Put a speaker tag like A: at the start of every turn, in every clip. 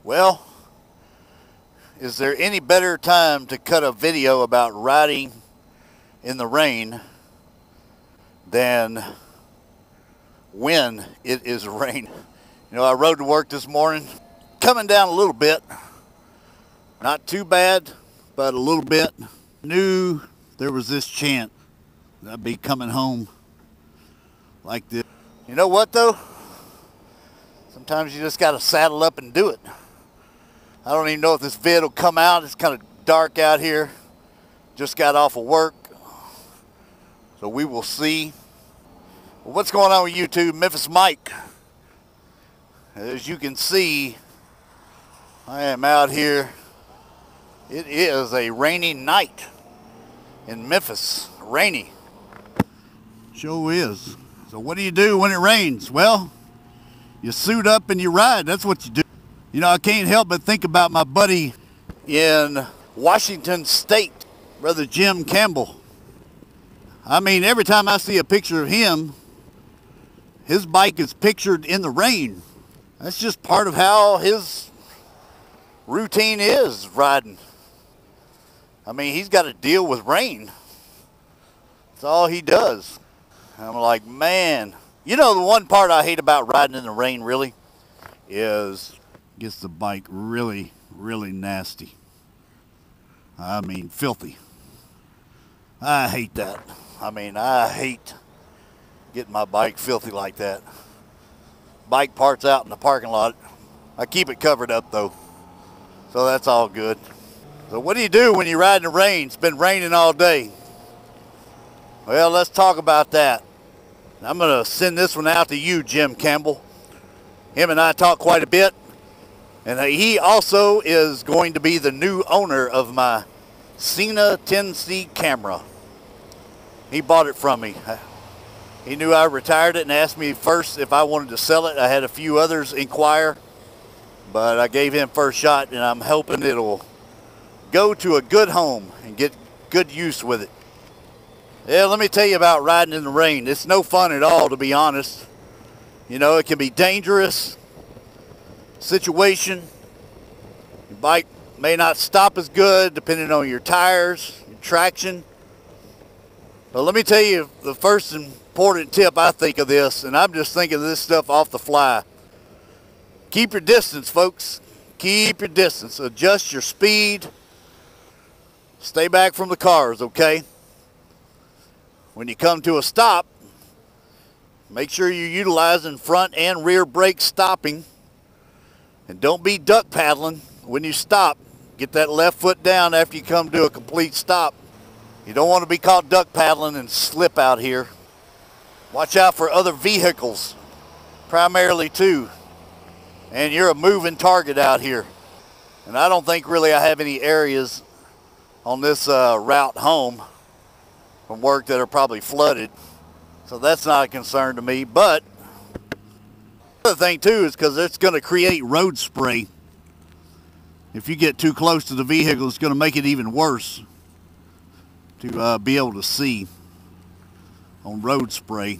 A: Well, is there any better time to cut a video about riding in the rain than when it is raining? You know, I rode to work this morning, coming down a little bit. Not too bad, but a little bit. Knew there was this chance that I'd be coming home like this. You know what though? Sometimes you just gotta saddle up and do it. I don't even know if this vid will come out. It's kind of dark out here. Just got off of work, so we will see. Well, what's going on with YouTube? MemphisMike. As you can see, I am out here. It is a rainy night in Memphis. Rainy. Sure is. So what do you do when it rains? Well, you suit up and you ride. That's what you do. You know, I can't help but think about my buddy in Washington State, Brother Jim Campbell. I mean, every time I see a picture of him, his bike is pictured in the rain. That's just part of how his routine is riding. I mean, he's got to deal with rain. That's all he does. I'm like, man. You know, the one part I hate about riding in the rain, really, is it gets the bike really, really nasty. I mean, filthy. I hate that. I mean, I hate getting my bike filthy like that. Bike parts out in the parking lot. I keep it covered up, though, so that's all good. So what do you do when you ride in the rain? It's been raining all day. Well, let's talk about that. I'm going to send this one out to you, Jim Campbell. Him and I talk quite a bit. And he also is going to be the new owner of my Cena 10C camera. He bought it from me. He knew I retired it and asked me first if I wanted to sell it. I had a few others inquire, but I gave him first shot, and I'm hoping it'll go to a good home and get good use with it. Yeah, let me tell you about riding in the rain. It's no fun at all, to be honest. You know, it can be dangerous situation. Your bike may not stop as good depending on your tires, your traction. But let me tell you the first important tip I think of this, and I'm just thinking of this stuff off the fly. Keep your distance, folks. Keep your distance. Adjust your speed. Stay back from the cars, okay? When you come to a stop, make sure you're utilizing front and rear brake stopping. And don't be duck paddling when you stop. Get that left foot down after you come to a complete stop. You don't want to be caught duck paddling and slip out here. Watch out for other vehicles, primarily too. And you're a moving target out here. And I don't think really I have any areas on this route home from work that are probably flooded. So that's not a concern to me. But the other thing too is because it's going to create road spray. If you get too close to the vehicle, it's going to make it even worse to be able to see on road spray.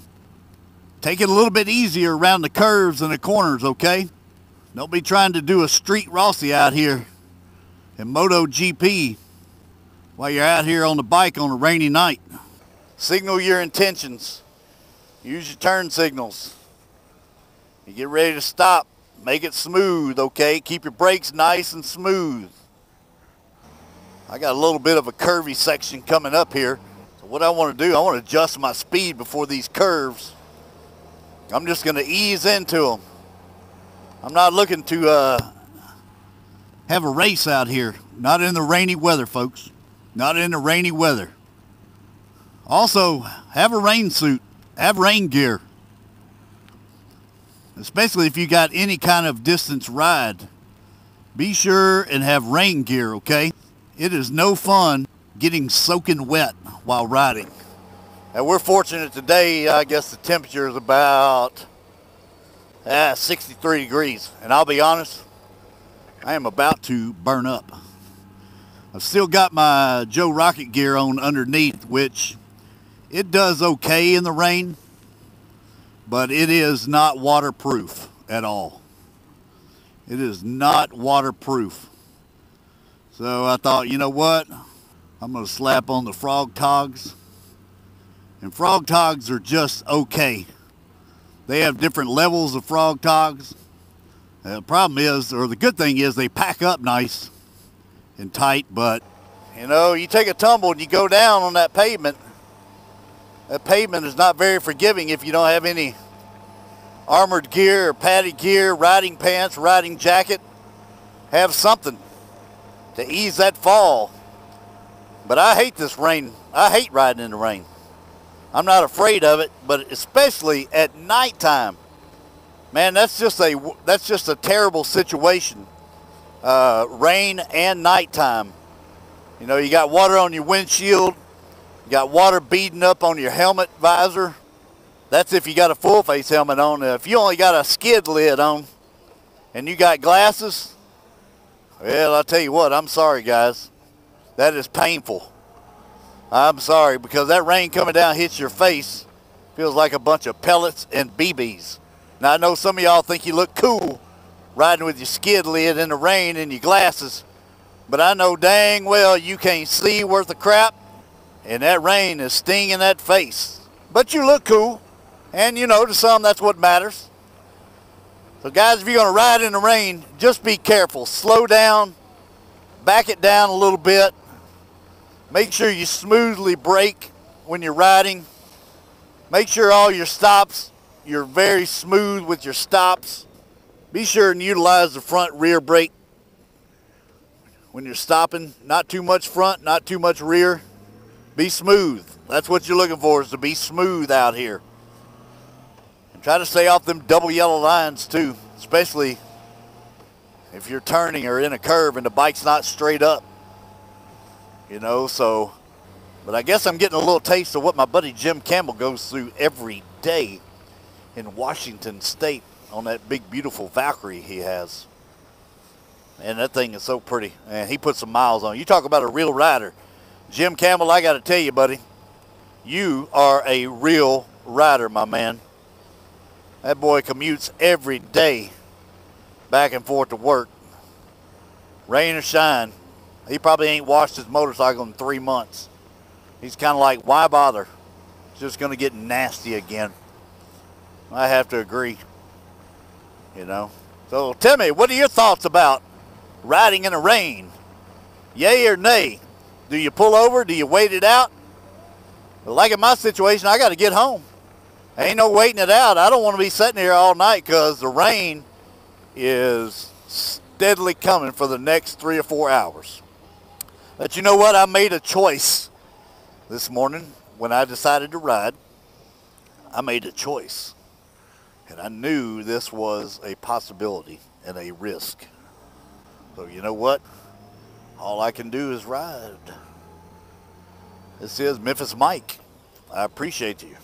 A: Take it a little bit easier around the curves and the corners, okay? Don't be trying to do a street Rossi out here in MotoGP while you're out here on the bike on a rainy night. Signal your intentions. Use your turn signals. You get ready to stop. Make it smooth, okay? Keep your brakes nice and smooth. I got a little bit of a curvy section coming up here. So what I want to do, I want to adjust my speed before these curves. I'm just going to ease into them. I'm not looking to have a race out here. Not in the rainy weather, folks. Not in the rainy weather. Also, have a rain suit. Have rain gear. Especially if you got any kind of distance ride. Be sure and have rain gear, okay? It is no fun getting soaking wet while riding. And we're fortunate today, I guess the temperature is about 63 degrees. And I'll be honest, I am about to burn up. I've still got my Joe Rocket gear on underneath, which it does okay in the rain, but it is not waterproof at all. It is not waterproof. So I thought, you know what? I'm going to slap on the frog togs. And frog togs are just okay. They have different levels of frog togs. The problem is, or the good thing is, they pack up nice and tight, but you know, you take a tumble and you go down on that pavement. That pavement is not very forgiving if you don't have any armored gear or padded gear, riding pants, riding jacket. Have something to ease that fall. But I hate this rain. I hate riding in the rain. I'm not afraid of it, but especially at nighttime. Man, that's just a terrible situation. Rain and nighttime. You know, you got water on your windshield. You got water beading up on your helmet visor. That's if you got a full face helmet on. If you only got a skid lid on and you got glasses, well, I'll tell you what, I'm sorry, guys. That is painful. I'm sorry, because that rain coming down hits your face. Feels like a bunch of pellets and BBs. Now, I know some of y'all think you look cool riding with your skid lid in the rain and your glasses, but I know dang well you can't see worth a crap, and that rain is stinging that face. But you look cool, and you know, to some, that's what matters. So guys, if you're going to ride in the rain, just be careful. Slow down, back it down a little bit. Make sure you smoothly brake when you're riding. Make sure all your stops, you're very smooth with your stops. Be sure and utilize the front rear brake when you're stopping. Not too much front, not too much rear. Be smooth. That's what you're looking for, is to be smooth out here. And try to stay off them double yellow lines too, especially if you're turning or in a curve and the bike's not straight up. You know, so, but I guess I'm getting a little taste of what my buddy Jim Campbell goes through every day in Washington State on that big, beautiful Valkyrie he has. And that thing is so pretty. And he put some miles on. You talk about a real rider. Jim Campbell, I got to tell you, buddy, you are a real rider, my man. That boy commutes every day back and forth to work. Rain or shine. He probably ain't washed his motorcycle in 3 months. He's kind of like, why bother? It's just going to get nasty again. I have to agree. You know. So tell me, what are your thoughts about riding in the rain? Yay or nay? Do you pull over? Do you wait it out? But like in my situation, I got to get home. Ain't no waiting it out. I don't want to be sitting here all night because the rain is steadily coming for the next 3 or 4 hours. But you know what? I made a choice this morning when I decided to ride. I made a choice. And I knew this was a possibility and a risk. So you know what? All I can do is ride. This is MemphisMike. I appreciate you.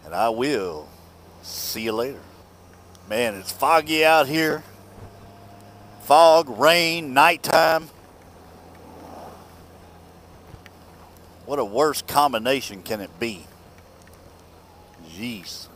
A: And I will see you later. Man, it's foggy out here. Fog, rain, nighttime. What a worse combination can it be? Jeez.